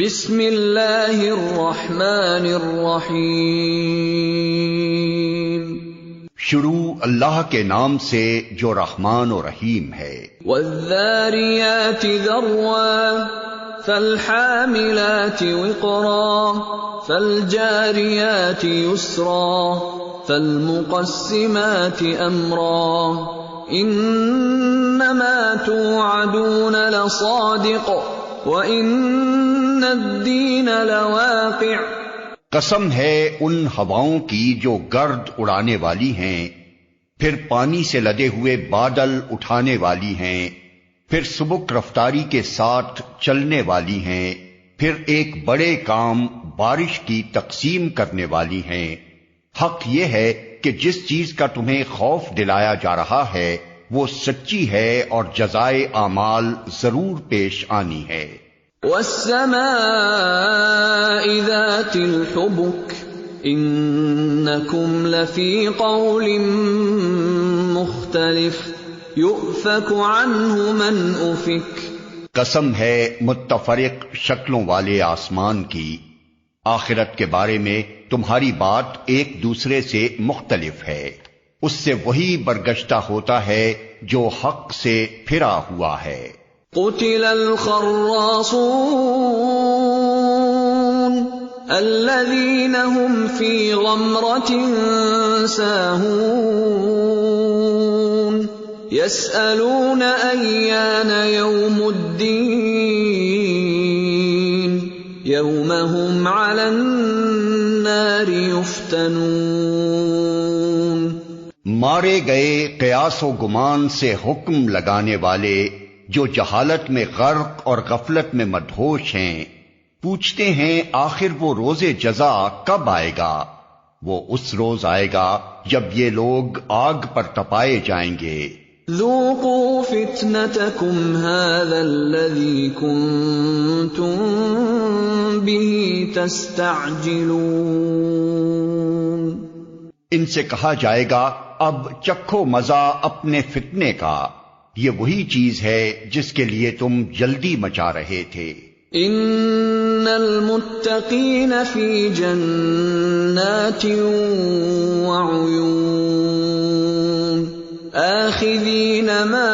بسم اللہ الرحمن الرحیم، شروع اللہ کے نام سے جو رحمان و رحیم ہے۔ والذاریات ذروا فالحاملات وقرا فالجاریات یسرا فالمقسمات امرا انما توعدون لصادق وَإِنَّ الدِّينَ لَوَاقِعٌ۔ قسم ہے ان ہواؤں کی جو گرد اڑانے والی ہیں، پھر پانی سے لدے ہوئے بادل اٹھانے والی ہیں، پھر سبک رفتاری کے ساتھ چلنے والی ہیں، پھر ایک بڑے کام بارش کی تقسیم کرنے والی ہیں۔ حق یہ ہے کہ جس چیز کا تمہیں خوف دلایا جا رہا ہے وہ سچی ہے اور جزائے اعمال ضرور پیش آنی ہے۔ والسماء ذات الحبك انکم لفی قول مختلف یؤفک عنہ من افک۔ قسم ہے متفرق شکلوں والے آسمان کی، آخرت کے بارے میں تمہاری بات ایک دوسرے سے مختلف ہے، اس سے وہی برگشتہ ہوتا ہے جو حق سے پھرا ہوا ہے۔ قتل الخراصون الذین هم فی غمرة ساہون یسألون ایان یوم الدین یوم هم علی النار یفتنون۔ مارے گئے قیاس و گمان سے حکم لگانے والے جو جہالت میں غرق اور غفلت میں مدہوش ہیں، پوچھتے ہیں آخر وہ روز جزا کب آئے گا؟ وہ اس روز آئے گا جب یہ لوگ آگ پر تپائے جائیں گے۔ ذوقوا فتنتکم ھذا الذی کنتم بہ تستعجلون۔ ان سے کہا جائے گا اب چکھو مزہ اپنے فتنے کا، یہ وہی چیز ہے جس کے لیے تم جلدی مچا رہے تھے۔ ان المتقین فی جنات وعیون آخذین ما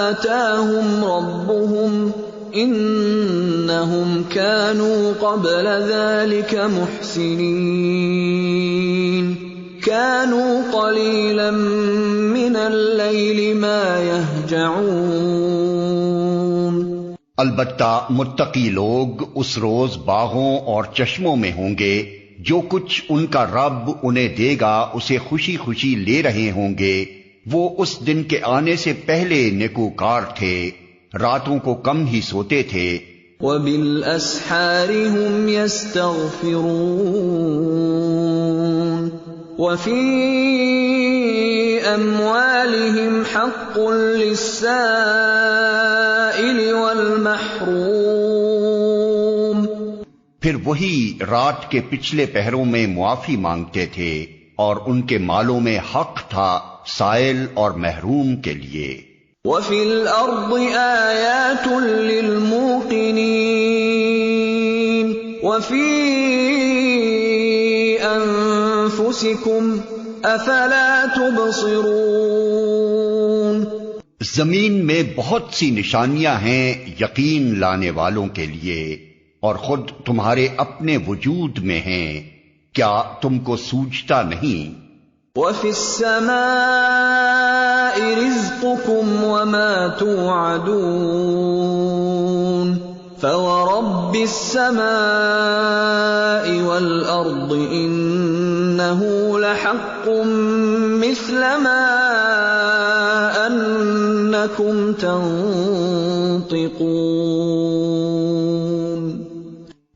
آتاہم ربهم انہم كانوا قبل ذلك محسنین كانوا قلیلا من اللیل ما یہجعون۔ البتہ متقی لوگ اس روز باغوں اور چشموں میں ہوں گے، جو کچھ ان کا رب انہیں دے گا اسے خوشی خوشی لے رہے ہوں گے۔ وہ اس دن کے آنے سے پہلے نیکوکار تھے، راتوں کو کم ہی سوتے تھے۔ وَبِالْأَسْحَارِ هُمْ يَسْتَغْفِرُونَ وَفِي أَمْوَالِهِمْ حَقٌّ لِلسَّائِلِ وَالْمَحْرُومِ۔ پھر وہی رات کے پچھلے پہروں میں معافی مانگتے تھے اور ان کے مالوں میں حق تھا سائل اور محروم کے لیے۔ وَفِي الْأَرْضِ آيَاتٌ لِلْمُوقِنِينَ وَفِي أَنفُسِكُمْ أَفَلَا تُبْصِرُونَ۔ زمین میں بہت سی نشانیاں ہیں یقین لانے والوں کے لیے، اور خود تمہارے اپنے وجود میں ہیں، کیا تم کو سوچتا نہیں؟ وَفِي السَّمَاءِ رِزْقُكُمْ وَمَا تُوعَدُونَ فَوَرَبِّ السَّمَاءِ وَالْأَرْضِ إِنَّهُ لَحَقٌّ مِثْلَ مَا أَنَّكُمْ تَنطِقُونَ۔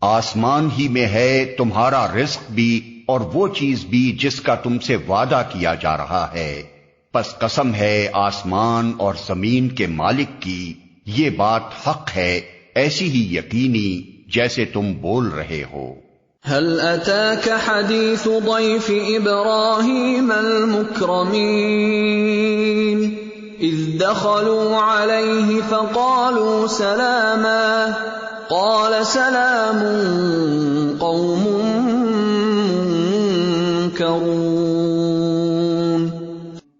آسمان ہی میں ہے تمہارا رزق بھی اور وہ چیز بھی جس کا تم سے وعدہ کیا جا رہا ہے، پس قسم ہے آسمان اور زمین کے مالک کی، یہ بات حق ہے ایسی ہی یقینی جیسے تم بول رہے ہو۔ هل اتاك حدیث ضیف ابراہیم المکرمین اذ دخلوا علیہ فقالوا سلاما قال سلام قوم منکرون۔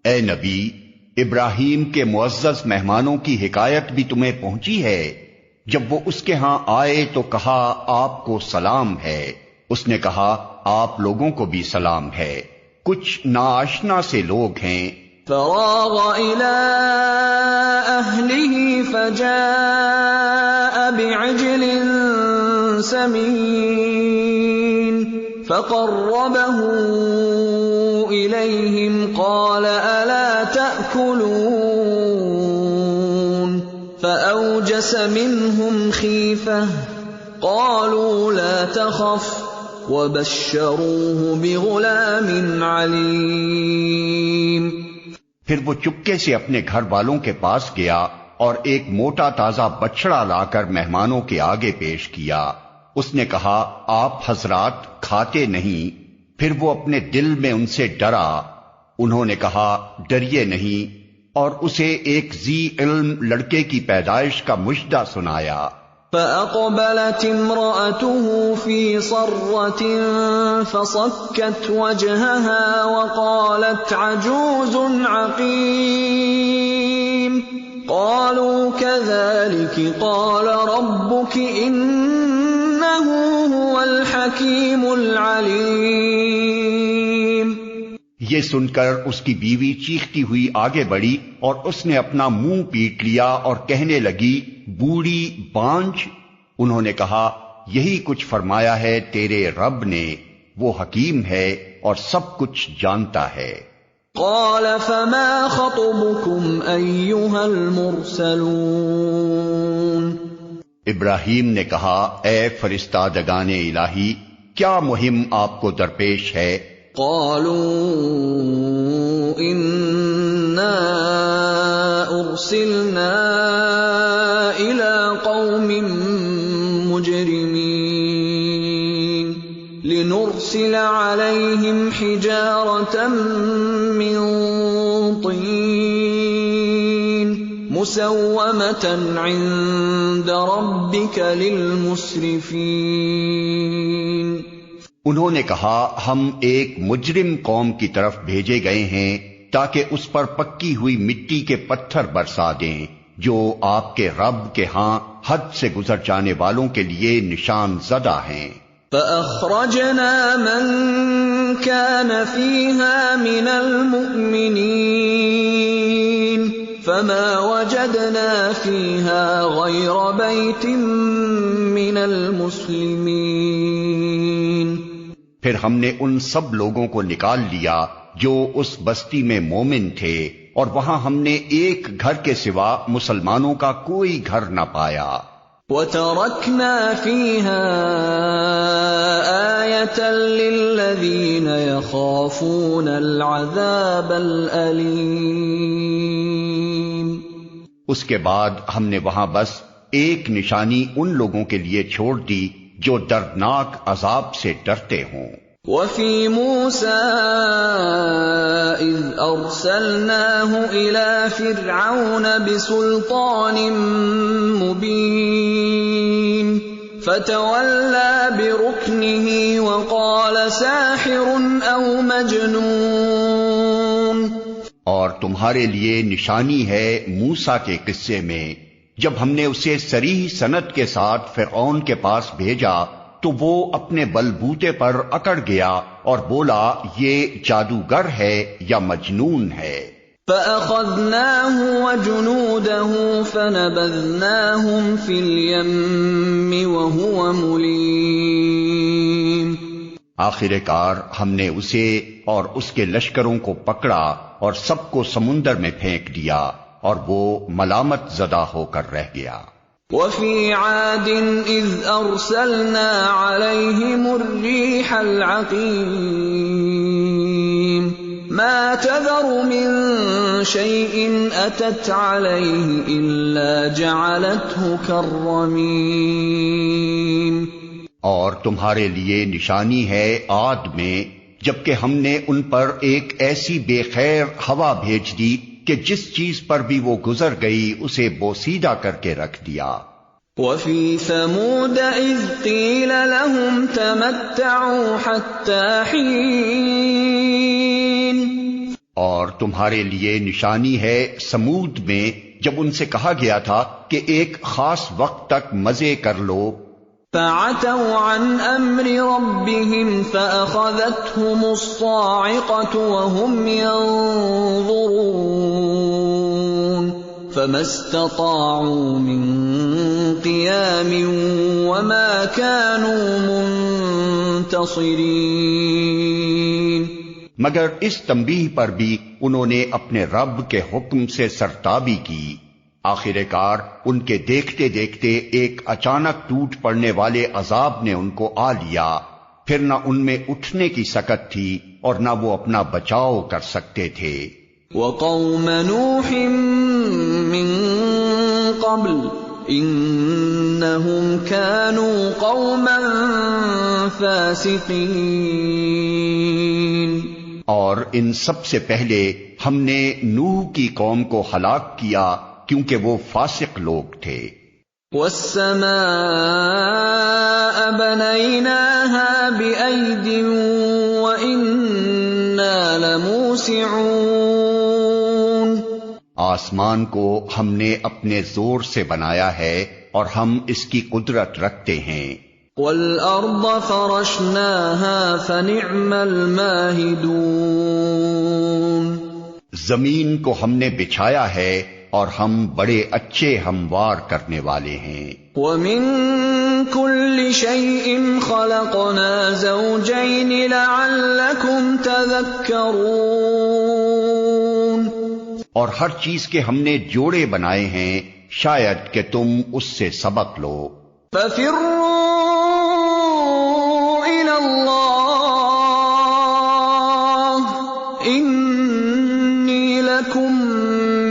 اے نبی، ابراہیم کے معزز مہمانوں کی حکایت بھی تمہیں پہنچی ہے۔ جب وہ اس کے ہاں آئے تو کہا آپ کو سلام ہے۔ اس نے کہا آپ لوگوں کو بھی سلام ہے، کچھ ناآشنا سے لوگ ہیں۔ فراغ إلى أهله فجاء بعجل سمين فقربه إليهم قال ألا تأكلون فأوجس منهم خيفة قالوا لا تخف وبشروه بغلام عليم۔ پھر وہ چپکے سے اپنے گھر والوں کے پاس گیا اور ایک موٹا تازہ بچڑا لا کر مہمانوں کے آگے پیش کیا۔ اس نے کہا آپ حضرات کھاتے نہیں؟ پھر وہ اپنے دل میں ان سے ڈرا۔ انہوں نے کہا ڈریے نہیں، اور اسے ایک ذی علم لڑکے کی پیدائش کا مژدہ سنایا۔ فأقبلت امرأته في صرة فصكت وجهها وقالت عجوز عقيم قالوا كذلك قال ربك إنه هو الحكيم العليم۔ یہ سن کر اس کی بیوی چیختی ہوئی آگے بڑھی اور اس نے اپنا منہ پیٹ لیا اور کہنے لگی بوڑھی بانجھ۔ انہوں نے کہا یہی کچھ فرمایا ہے تیرے رب نے، وہ حکیم ہے اور سب کچھ جانتا ہے۔ قال فما خطبكم أيها المرسلون۔ ابراہیم نے کہا اے فرستادگان الہی، کیا مہم آپ کو درپیش ہے؟ قالوا إنا أرسلنا إلى قوم مجرمين لنرسل عليهم حجارة من طين مسومة عند ربك للمسرفين۔ انہوں نے کہا ہم ایک مجرم قوم کی طرف بھیجے گئے ہیں تاکہ اس پر پکی ہوئی مٹی کے پتھر برسا دیں جو آپ کے رب کے ہاں حد سے گزر جانے والوں کے لیے نشان زدہ ہیں۔ فأخرجنا من كان فيها من المؤمنين فما وجدنا فيها غير بيت من المسلمين۔ پھر ہم نے ان سب لوگوں کو نکال لیا جو اس بستی میں مومن تھے، اور وہاں ہم نے ایک گھر کے سوا مسلمانوں کا کوئی گھر نہ پایا۔ وَتَرَكْنَا فِيهَا آيَةً لِّلَّذِينَ يَخَافُونَ الْعَذَابَ الْأَلِيمَ۔ اس کے بعد ہم نے وہاں بس ایک نشانی ان لوگوں کے لیے چھوڑ دی جو دردناک عذاب سے ڈرتے ہوں۔ وَفِي مُوسَىٰ إِذْ أَرْسَلْنَاهُ إِلَىٰ فِرْعَوْنَ بِسُلْطَانٍ مُّبِينٍ فَتَوَلَّىٰ بِرُكْنِهِ وَقَالَ سَاحِرٌ أَوْ مَجْنُونٌ۔ اور تمہارے لیے نشانی ہے موسیٰ کے قصے میں، جب ہم نے اسے صریح سند کے ساتھ فرعون کے پاس بھیجا تو وہ اپنے بلبوتے پر اکڑ گیا اور بولا یہ جادوگر ہے یا مجنون ہے۔ فَأَخَذْنَاهُ وَجُنُودَهُ فَنَبَذْنَاهُمْ فِي الْيَمِّ وَهُوَ مُلِيمٌ۔ آخر کار ہم نے اسے اور اس کے لشکروں کو پکڑا اور سب کو سمندر میں پھینک دیا، اور وہ ملامت زدہ ہو کر رہ گیا۔ وَفِي عَادٍ إِذْ أَرْسَلْنَا عَلَيْهِمُ الرِّيحَ الْعَقِيمَ مَا تَذَرُ مِن شَيْءٍ أَتَتْ عَلَيْهِ إِلَّا جَعَلَتْهُ كَالرَّمِيمِ۔ اور تمہارے لیے نشانی ہے عاد میں، جبکہ ہم نے ان پر ایک ایسی بے خیر ہوا بھیج دی کہ جس چیز پر بھی وہ گزر گئی اسے بوسیدہ کر کے رکھ دیا۔ وَفِي ثَمُودَ إِذْ قِيلَ لَهُمْ تَمَتَّعُوا حَتَّىٰ حِينٍ اور تمہارے لیے نشانی ہے سمود میں جب ان سے کہا گیا تھا کہ ایک خاص وقت تک مزے کر لو. فَعَتَوْا عَنْ أَمْرِ رَبِّهِمْ فَأَخَذَتْهُمُ الصَّاعِقَةُ وَهُمْ يَنظُرُونَ فَمَا اسْتَطَاعُوا مِنْ قِيَامٍ وَمَا كَانُوا مُنْتَصِرِينَ. مگر اس تنبیہ پر بھی انہوں نے اپنے رب کے حکم سے سرتابی کی. آخر کار ان کے دیکھتے دیکھتے ایک اچانک ٹوٹ پڑنے والے عذاب نے ان کو آ لیا. پھر نہ ان میں اٹھنے کی سکت تھی اور نہ وہ اپنا بچاؤ کر سکتے تھے. وَقَوْمَ نُوحٍ مِّن قَبْلُ إِنَّهُمْ كَانُوا قَوْمًا فَاسِقِينَ. اور ان سب سے پہلے ہم نے نوح کی قوم کو ہلاک کیا کیونکہ وہ فاسق لوگ تھے. وَالسَّمَاءَ بَنَيْنَاهَا بِأَيْدٍ وَإِنَّا لَمُوسِعُونَ. آسمان کو ہم نے اپنے زور سے بنایا ہے اور ہم اس کی قدرت رکھتے ہیں. وَالْأَرْضَ فَرَشْنَاهَا فَنِعْمَ الْمَاهِدُونَ. زمین کو ہم نے بچھایا ہے اور ہم بڑے اچھے ہموار کرنے والے ہیں. وَمِن كُلِّ شَيْءٍ خَلَقْنَا زَوْجَيْنِ لَعَلَّكُمْ تَذَكَّرُونَ. اور ہر چیز کے ہم نے جوڑے بنائے ہیں شاید کہ تم اس سے سبق لو. فَفِرُّوا إِلَى اللَّهِ إِنِّي لَكُمْ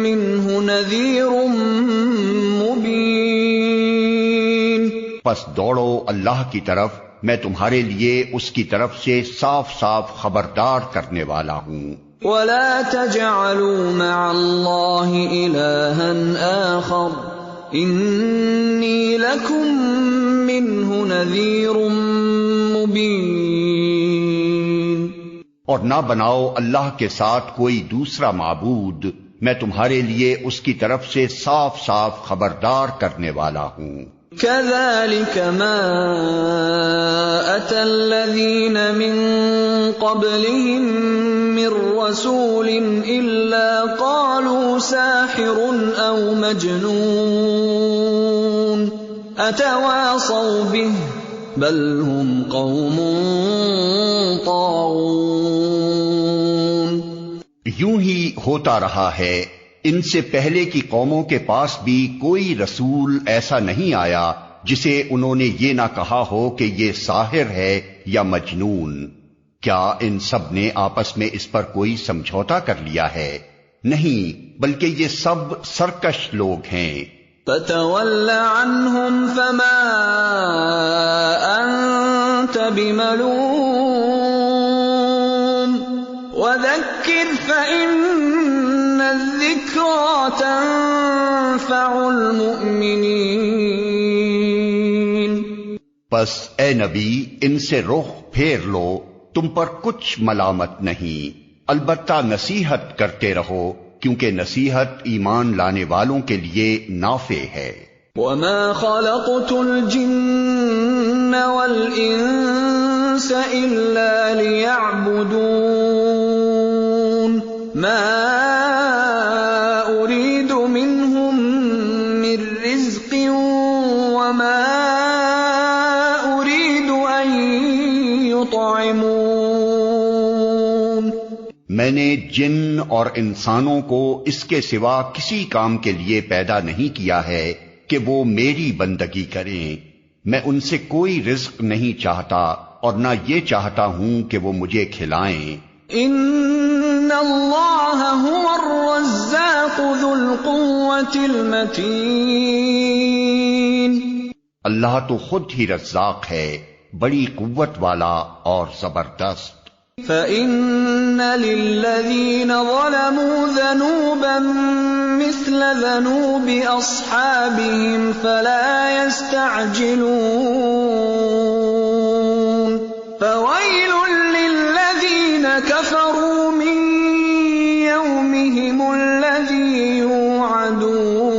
مِنْهُ نَذِيرٌ مُبِينٌ. پس دوڑو اللہ کی طرف، میں تمہارے لیے اس کی طرف سے صاف صاف خبردار کرنے والا ہوں. وَلَا تَجْعَلُوا مَعَ اللَّهِ إِلَٰهًا آخَرَ إِنِّي لَكُمْ مِنْهُ نَذِيرٌ مُبِينٌ. اور نہ بناؤ اللہ کے ساتھ کوئی دوسرا معبود، میں تمہارے لیے اس کی طرف سے صاف صاف خبردار کرنے والا ہوں. كَذَلِكَ مَا أَتَى الَّذِينَ مِن قَبْلِهِم مِّن رَّسُولٍ إِلَّا قَالُوا سَاحِرٌ أَوْ مَجْنُونٌ أَتَوَاصَوْا بِهِ بَلْ هُمْ قَوْمٌ طَاغُونَ. یوں ہی ہوتا رہا ہے. ان سے پہلے کی قوموں کے پاس بھی کوئی رسول ایسا نہیں آیا جسے انہوں نے یہ نہ کہا ہو کہ یہ ساحر ہے یا مجنون. کیا ان سب نے آپس میں اس پر کوئی سمجھوتا کر لیا ہے؟ نہیں، بلکہ یہ سب سرکش لوگ ہیں. فَتَوَلَّ عَنْهُمْ فَمَا أَنْتَ بِمَلُومٍ وَذَكِّرْ فَإِنَّ الذِّكْرَىٰ تَنفَعُ الْمُؤْمِنِينَ. بس اے نبی ان سے رخ پھیر لو، تم پر کچھ ملامت نہیں، البتہ نصیحت کرتے رہو کیونکہ نصیحت ایمان لانے والوں کے لیے نافع ہے. وَمَا خَلَقْتُ الْجِنَّ وَالْإِنسَ إِلَّا لِيَعْبُدُونَ مَا أُرِيدُ مِنْهُم مِّن رِّزْقٍ وَمَا أُرِيدُ أَن يُطْعِمُونَ. میں نے جن اور انسانوں کو اس کے سوا کسی کام کے لیے پیدا نہیں کیا ہے کہ وہ میری بندگی کریں. میں ان سے کوئی رزق نہیں چاہتا اور نہ یہ چاہتا ہوں کہ وہ مجھے کھلائیں. ان اللہ هو الرزاق ذو القوة المتین. اللہ تو خود ہی رزاق ہے، بڑی قوت والا اور زبردست. فَإِنَّ لِلَّذِينَ ظَلَمُوا ذَنُوبًا مِثْلَ لذنوب أصحابهم فلا يستعجلون فويل للذين كفروا من يومهم الذي يوعدون۔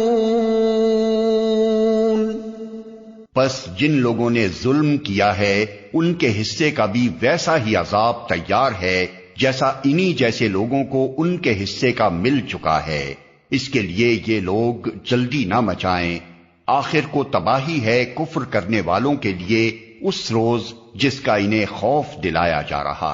پس جن لوگوں نے ظلم کیا ہے ان کے حصے کا بھی ویسا ہی عذاب تیار ہے جیسا انہی جیسے لوگوں کو ان کے حصے کا مل چکا ہے۔ اس کے لیے یہ لوگ جلدی نہ مچائیں، آخر کو تباہی ہے کفر کرنے والوں کے لیے اس روز جس کا انہیں خوف دلایا جا رہا ہے۔